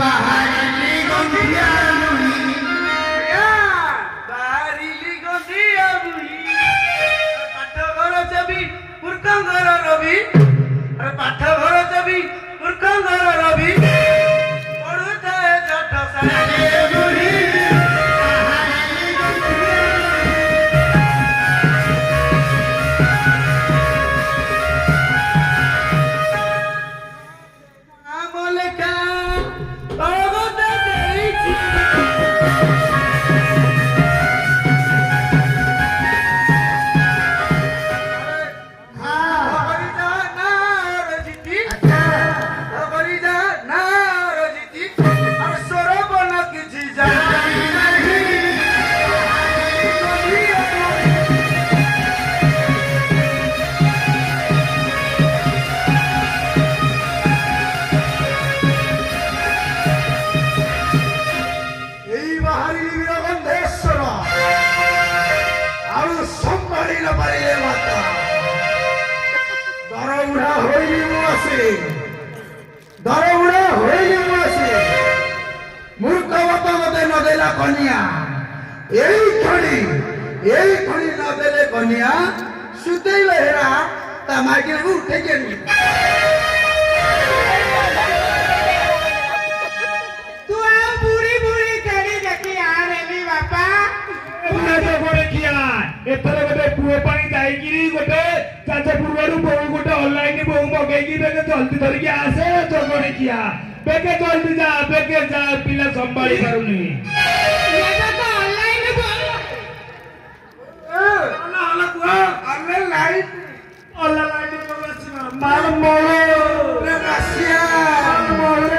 ବାହାରିଲି ଗନ୍ଧିଆ ବୁହି ବାହାରିଲି ଗନ୍ଧିଆ ବୁହି ପାଠ ଘର ଚାବି ମୂର୍ଖଙ୍କର ରବି ପାଠ ଘର ଚାବି ମୂର୍ଖଙ୍କର ରବି ପଢୁଥାଏ ଚଟ ସାରେ ବୁଢୀ ବାହାରିଲି ଗନ୍ଧିଆ ନାମ ଲେଖା ତଳଗତ ଦେଇଛି ହରିଜା ନାର ଜିତି ହରିଜା ନାର ଜିତି ଆଉ ସୋରବନ କିଛି ଜାଣି ନାହିଁ এই ବାହାରିଲି ବୀରବନ୍ଧେଶ୍ୱର ଆଉ ସମ୍ଭାଳି ନ ପାରିଲେ ମାତା ଦରବୁଢା ହୋଇଲି ମୁଁ ଆସି ଦରବୁଢା ହୋଇଲି ମୁଁ ଆସି ମୂର୍ଖ ମତ ମତେ ନଦେଲା କନ୍ୟା ଏଇ ଖଣି ନଦେଲେ କନ୍ୟା ସୁତେଇ ବେହେରା ତା ମାଇକିନାକୁ ଉଠେଇକି ଆଣିବି ତୁ ଆଉ ବୁଢୀ ବୁଢୀ କେଡି ଦେଖି ଆରେଲି ବାପା ଏଥର ଗୋଟେ କୂଅ ପାଣି ଯାଇକିରି ଗୋଟେ ଯାଜପୁରରୁ ବୋଉ ଗୋଟେ ଅନଲାଇନ ବୋଉ ମଗେଇକି ବେକେ ଜଲ୍ଦି ଧରିକି ଆସେ ଜଗଣିକିଆ ବେକେ ଜଲ୍ଦି ଯା ବେକେ ଯା ପିଲା ସମ୍ଭାଳି ପାରୁନି ଲାଇଟ୍ ମାଲ ମଳ ରାସିଆ ମଳ